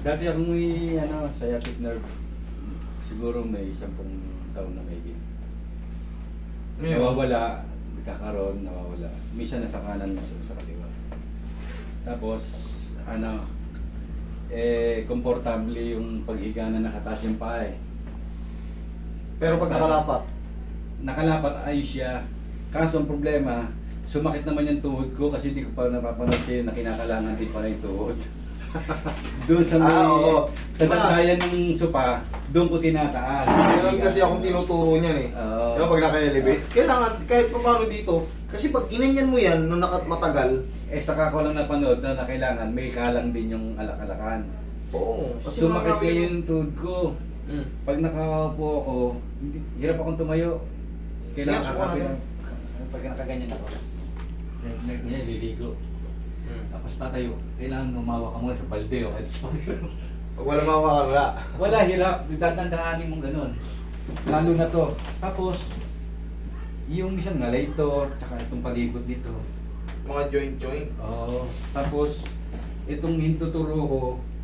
Dati akong may sciatic nerve. Siguro may 10 taon na may nawawala, kakaroon, nawawala. Minsan nasa kanan, minsan sa kaliwa. Tapos, komportable yung paghiga na nakataas yung paa eh. Pero pag nakalapat, Nakalapat, ayos siya. Kaso ang problema, sumakit naman yung tuhod ko kasi hindi ko pa napapanood siya na kinakalangan din pala yung tuhod. Doon sa may, oo. sa dagdayan ng sopa, doon ko tinataas. meron kasi akong tinuturo niyan eh. Oo. Diba pag naka-elevate, kailangan kahit pa paano dito, kasi pag ginanyan mo yan nung matagal, Saka ko lang napanood na kailangan may kalang din yung alak-alakan. oo. Kasi Sumakit mga kayo yung tuhod ko. Mm. Pag nakaupo ako, hirap akong tumayo. Kailangan Yes, subukan natin. pag nakaganyan ako. Ganyan, liligo. Mm. Tapos tatayo. Kailangan umawa ka muna sa balde o kahit sa Pag wala mawawala, wala. wala, hirap. Dadandahanin mong ganun. Lalo na to. Tapos, yung isang ngalay ito, tsaka itong palibot dito. Mga joint-joint. Oo. Tapos, itong hintuturo ko,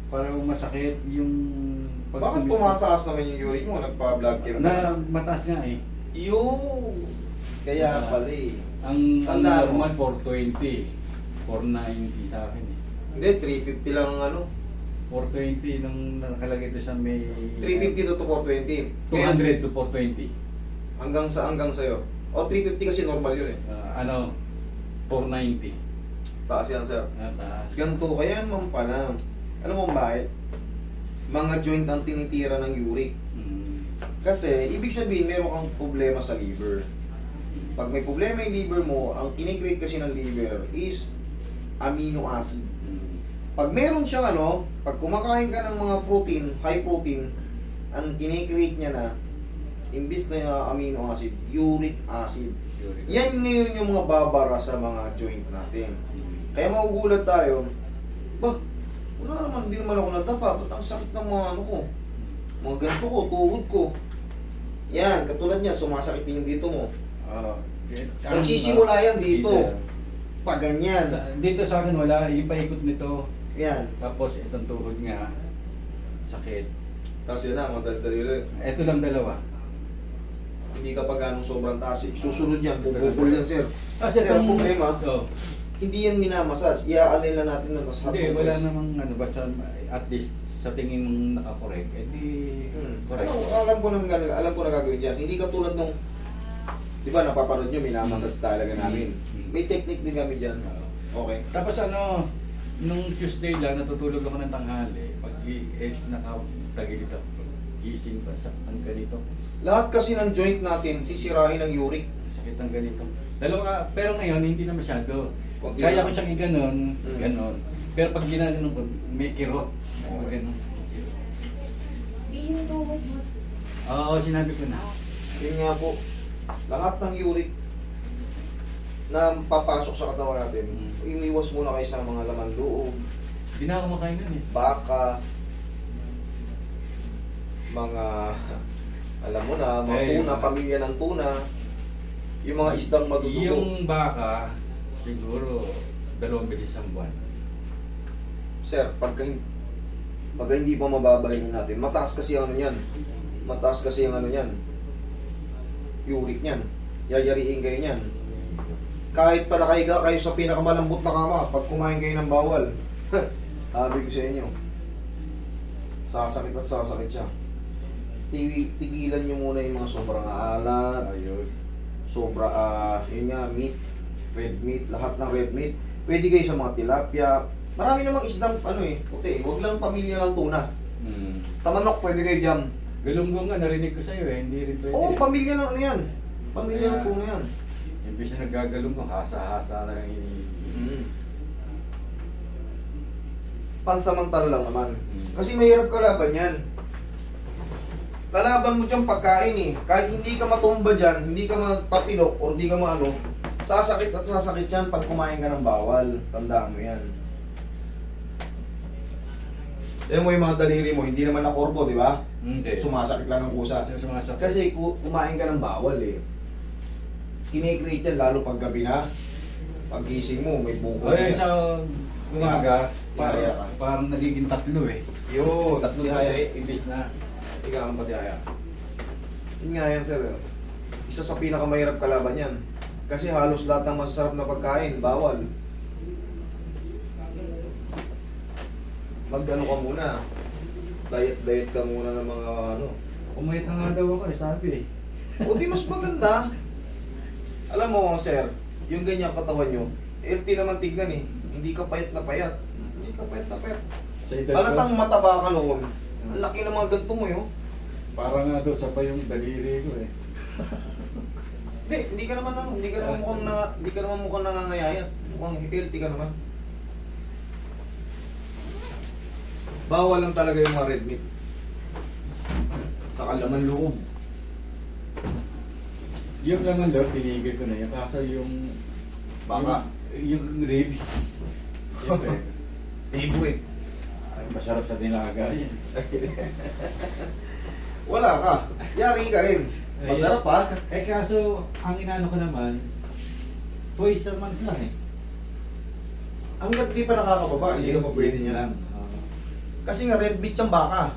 parang masakit yung... Bakit tumataas naman yung uric mo? Nagpa-blood chem Na mataas nga eh. Yung! Kaya Ah. pala eh. Ang Tandaan mo. normal 420. 490 sa akin eh. Hindi, 350 lang ang ano. 420 nung nakalagay ito sa may... 350 to 420. 200 to 420. Hanggang sa'yo. O, 350 kasi normal yun eh. 490. Taas yan, sir. Taas. Ganito, kaya naman pala. Alam mo bakit? Mga joint ang tinitira ng uric. Kasi, ibig sabihin, meron kang problema sa liver. Pag may problema yung liver mo, ang kinikreate kasi ng liver is amino acid. Pag meron siyang pag kumakain ka ng mga protein, high protein, ang kinikreate niya na, imbis na amino acid, uric acid. Yan ngayon yung mga babara sa mga joint natin. Kaya magugulat tayo, wala naman, hindi naman ako nadapa, ba't ang sakit ng mga ko? Mga ganito ko, tuhod ko. Yan, katulad niyan, sumasakit din yung dito mo. Nagsisimula yan dito. Pag ganyan. Dito sa akin wala, yung paikot nito. Yan. Tapos itong tuhod nga, sakit. Tapos yun na, mga dali ulit. Ito lang dalawa. Hindi ka pa ganong sobrang taas. Susunod yan, bubukol yan, sir. Kasi Sir, ang problema, Oh. hindi yan minamassage. Iaalin lang natin na mas Hindi, wala namang basta at least sa tingin mong nakakorek, edi correct. Alam ko na gagawin dyan. Hindi ka tulad nung, di ba napapanood nyo, minamassage talaga namin. May technique din kami dyan. Okay. Tapos nung Tuesday lang, natutulog ako ng tanghali. Pag nakatagil ito, gising ko, saktan ganito. Lahat kasi ng joint natin, sisirahin ng uric. Sakit ng ganito. Dalawa, pero ngayon, hindi na masyado. Konti Kaya lang. ko siyang ganon, ganon. Pero pag ginaganon ko, may kirot. Ganon. Oo, sinabi ko na. Yun nga po, lahat ng uric na papasok sa katawan natin, iniwas muna kayo sa mga laman loob, Hindi na ako makain nun eh. baka, mga, alam mo na, mga Ay, tuna, pamilya ng tuna, yung mga isdang madudugo. Yung baka, siguro, 2 beses ang buwan. Sir, pagka hindi pa mababalingan natin, mataas kasi ang ano yan. Mataas kasi ang ano yan. Uric niyan. Yayariin kayo niyan. Kahit pa nakahiga kayo sa pinakamalambot na kama, pag kumain kayo ng bawal, sabi ko sa inyo, sasakit at sasakit siya. Tigilan nyo muna yung mga sobrang alat, Ayun. yun nga, meat, red meat, lahat ng red meat. Pwede kayo sa mga tilapia. Marami namang isdang, puti, huwag lang pamilya ng tuna. Sa manok, pwede kayo dyan. Galunggong nga, narinig ko sa'yo eh, hindi rin pwede. Oo, pamilya ng ano yan. Pamilya ng tuna yan. Imbis na nagagalunggong, hasa-hasa na yung Pansamantala lang naman. Kasi mahirap kalaban yan. Kalaban mo dyan pagkain eh. Kahit hindi ka matumba dyan, hindi ka matapilok, or hindi ka sasakit at sasakit yan pag kumain ka ng bawal. Tandaan mo yan. Alam mo yung mga daliri mo, hindi naman nakorbo, di ba? Hindi. Sumasakit lang ng kusa. Sumasakit. Kasi kumain ka ng bawal eh. Kinikreate yan lalo pag gabi na. Pag gising mo, may buko Okay, na. sa umaga, Tihaya ka. Parang nagiging tatlo eh. Yun, Tatlo tihaya. ibis na. Ikaw ang patihaya. Yun nga yan, sir. Isa sa pinakamahirap kalaban yan. Kasi halos lahat ng masasarap na pagkain, bawal. Mag-ano ka muna. Diet ka muna ng mga ano. Pumayat na nga daw ako eh, sabi eh. O di mas maganda. Alam mo, sir, yung ganyang katawan nyo, healthy naman tignan eh. Hindi ka payat na payat. Hindi ka payat na payat. Sa edad ko, Halatang mataba ka noon. Ang laki ng mga ganito mo yun. parang nga daw sa pa yung daliri ko eh. Hindi ka naman ano, hindi ka naman mukhang nangangayayat. Mukhang healthy ka naman. Bawal lang talaga yung mga red meat. Kakalaman loob. Yung lang ang loob, tinigil ko na yan. Kaso yung... Baka. Yung ribs. Siyempre. Favorite. Ay, masarap sa dinaga yan. Wala ka. Yari ka rin. Masarap pa. Eh kaso, ang inaano ko naman, twice a month lang eh. Hanggat di pa nakakababa, hindi ka pa pwede niya. lang. Kasi nga red meat siyang baka.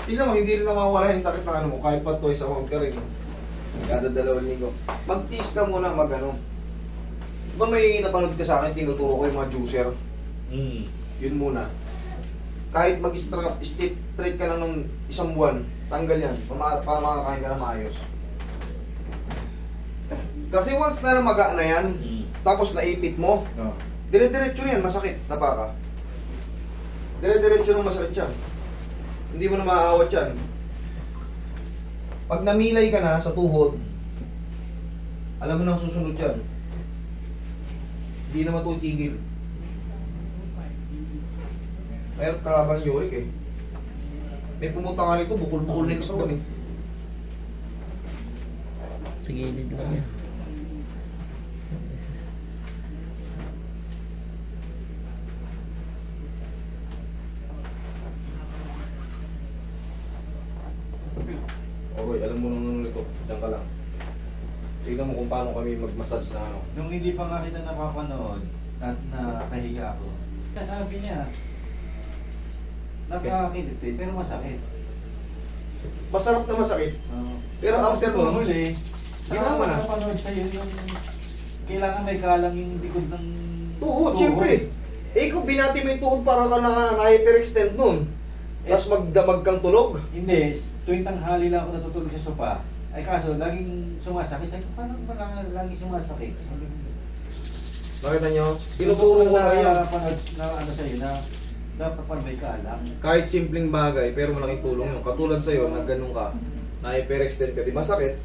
Tingnan mo, hindi rin nawawala yung sakit ng ano mo, kahit pa twice a month ka rin. Kada 2 linggo. Mag-tease ka muna, mag-ano. Diba may napanood ka sa akin, tinuturo ko yung mga juicer? Yun muna. Kahit mag-straight ka lang ng 1 buwan, tanggal yan. Para makakain ka na maayos. Kasi once na namaga na yan, tapos naipit mo, Oh. dire-diretso yan, masakit na baka. Dire-diretso nang masakit yan. Hindi mo na maaawat yan. Pag namilay ka na sa tuhod, alam mo na ang susunod yan. Hindi na matutigil. Mayroon kalabang uric eh. May pumunta ka rito, bukol-bukol na yung katawan eh. Sa gilid lang yan. Oroy, alam mo nung nito, diyan ka lang. Tignan mo kung paano kami mag-massage na ano. Nung hindi pa nga kita napapanood at nakahiga ako, sabi niya, nakakakiliti pero masakit. Masarap na masakit. Pero Tapos after mo, huli, ginawa mo na. napapanood sa'yo yung kailangan may kalang yung likod ng tuhod, siyempre. Eh, kung binati mo yung tuhod para ka na-hyperextend nun. Tapos magdamag kang tulog. Hindi, tuwing tanghali lang ako natutulog sa sopa. Ay kaso, laging sumasakit. Sabi ko, paano ba lang laging sumasakit? Sabi ko, Nakita nyo? Tinuturo ko na yan. napanood na ano sa'yo na dapat pa may kalang. Kahit simpleng bagay, pero malaking tulong yun. Katulad sa'yo, na ganun ka, na-hyperextend ka, di masakit.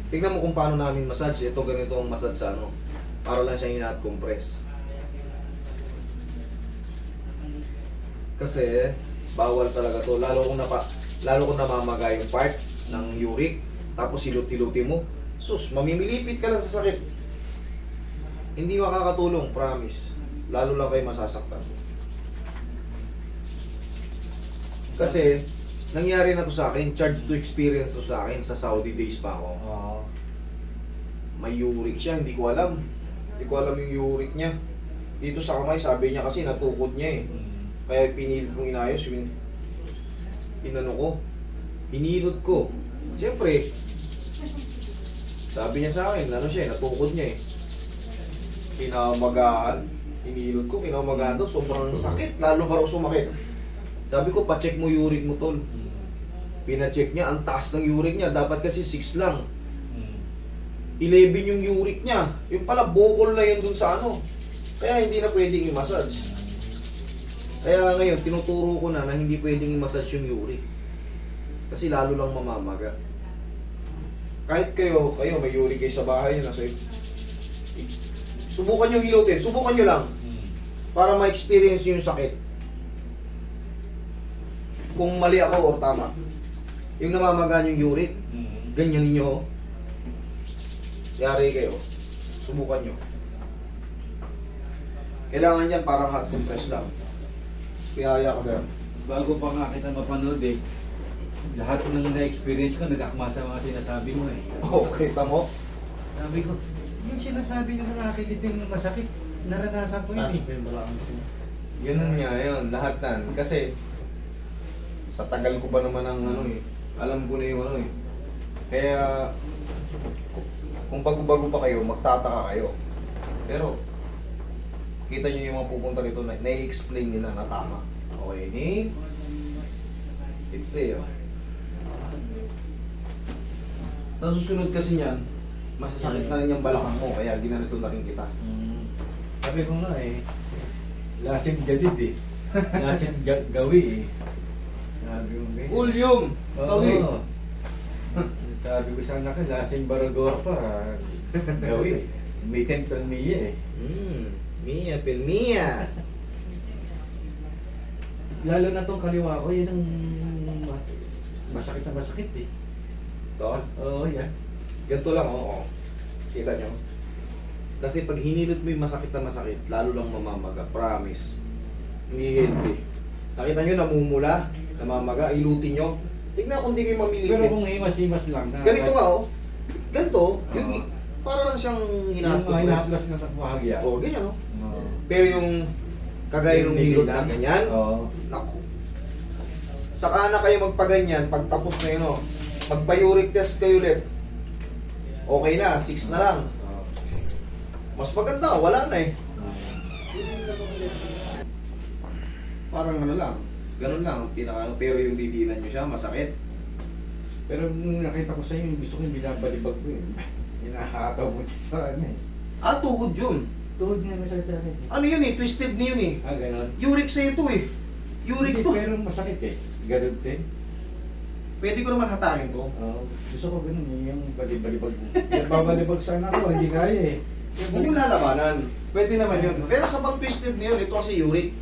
Tingnan mo kung paano namin massage. Ito, ganito ang massage sa ano. Para lang siyang ina-compress. Kasi, bawal talaga to. Lalo kung namamaga yung part ng uric, tapos hilot-hiluti mo. Sus, mamimilipit ka lang sa sakit. Hindi makakatulong, promise. Lalo lang kayo masasaktan. Kasi, nangyari na to sa akin, charge to experience to sa akin, sa Saudi days pa ako. Oo. May uric siya, hindi ko alam. Hindi ko alam yung uric niya. Dito sa kamay, sabi niya kasi natukod niya eh. Kaya pinilit kong inayos, inano ko, hinilot ko. Siyempre, sabi niya sa akin, ano siya, natukod niya eh. Kinamagaan, hinilot ko, kinamagaan daw, sobrang sakit, lalo ba raw sumakit. Sabi ko, pa-check mo uric mo tol. Pina-check niya, ang taas ng uric niya, dapat kasi 6 lang. 11 yung uric niya, yung pala bukol na yun dun sa ano. Kaya hindi na pwedeng i-massage. Kaya ngayon, tinuturo ko na hindi pwedeng i-massage yung uric. Kasi lalo lang mamamaga. Kahit kayo may uric kayo sa bahay, subukan nyo hilutin, subukan nyo lang. Para ma-experience nyo yung sakit. Kung mali ako o tama. Yung namamaga yung uric, ganyan ninyo. Yari kayo. Subukan nyo. Kailangan yan parang hot compress lang. Kaya ka sir. Bago pa nga kita mapanood eh, lahat ng na-experience ko, nag-akma sa mga sinasabi mo eh. Okay, tamo. Sabi ko, yung sinasabi ng nakakilitin masakit, naranasan ko yun Taas eh. pa yung balakang siya. Ganun nga yun, lahat nan. Kasi, sa tagal ko ba naman ang ano eh, alam ko na yung ano eh. Kaya, kung bago-bago pa kayo, magtataka kayo. Pero, kita nyo yung mga pupunta rito na na-explain nila na tama. Okay, ni? It's a Sa susunod kasi niyan, masasakit na rin yung balakang mo, kaya ginanito na rin kita. Sabi ko nga eh, lasing gadid eh. Lasing gawi eh. Sabi ko eh. Ulyum! Sabi! Oo. Sabi ko sana ka, lasing baragor pa. Gawi. May temple niya eh. Mia, pel Mia! Lalo na tong kaliwa ko, yun ang masakit na masakit eh. Ito? Oo, yan. Ganito lang, oo. Kita nyo? Kasi pag hinilot mo yung masakit na masakit, lalo lang mamamaga. Promise. Hindi healthy. Nakita nyo, namumula, namamaga, ilutin nyo. Tignan kung di kayo mamili. Pero kung himas-himas lang na. Ganito nga, oh. Ganito, yung para lang siyang Yung hinatuplas. hinahaplas na sa bahagya. Oo, ganyan, oh. Oo. Pero yung kagaya ng hilot na ganyan, Oo. naku. Saka na kayo magpaganyan, pag tapos na yun, oh. Magpa-uric test kayo ulit. Okay na, 6 na lang. Mas maganda, wala na eh. Parang ano lang, ganun lang, ang pinaka pero yung didinan nyo siya, masakit. Pero nung nakita ko sa iyo, gusto ko yung binabalibag ko yun. Hinahataw mo siya sa ano eh. Ah, tuhod yun. Tuhod nga masakit na rin eh. Ano yun eh, twisted na yun eh. Ah, ganon. Uric sa ito eh. Uric Hindi, to. pero masakit eh. Ganon din. Pwede ko naman hatakin to. Oo. Gusto ko ganun eh, yung balibag mo. Yung babalibag sana ako, hindi kaya eh. Huwag yung lalabanan. Pwede naman yun. Pero sa pag twisted na yun, ito kasi uric.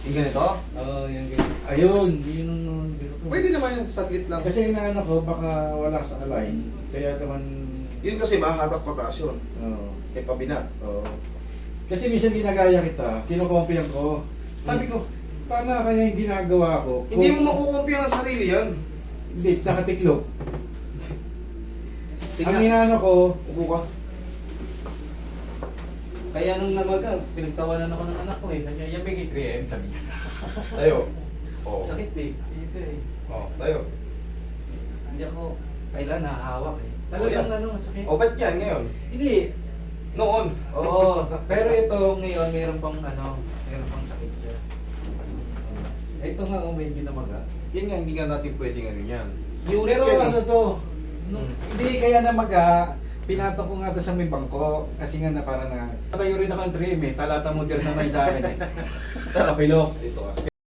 Yung ganito. Oo, yung ganun. Ayun, yun ang gusto ko. Pwede naman yung saglit lang. Kasi inaano ko, baka wala sa align. Kaya naman, Yun kasi mahatak pataas yun. oo. Eh pabinat. Oo. Kasi minsan ginagaya kita, kinukompiyan ko. Sabi ko, tama kaya yung ginagawa ko. Hindi mo makukumpya ng sarili yan. Hindi, nakatiklop. Sige Ang nga. inaano ko, Upo ka. kaya nung namaga, pinagtawanan ako ng anak ko eh. Kasi yung bigay 3M, sabi niya. Tayo. Oo. Sakit eh. Dito eh. Oo, tayo. Hindi ako, kailan nahahawak eh. yan. Talagang ano, sakit. O, ba't yan ngayon? Hindi. Noon. Oo, pero ito ngayon, meron pang ano, meron pang sakit siya. Ito nga, medyo namaga. Yan nga, hindi nga natin pwedeng ano yan. Pero yan ano eh. to, Hmm. hindi kaya namaga, pinato ko nga to sa may bangko, kasi nga na para na, patayo rin ako ng trim eh, talata mo din naman sa akin eh. Kapilok,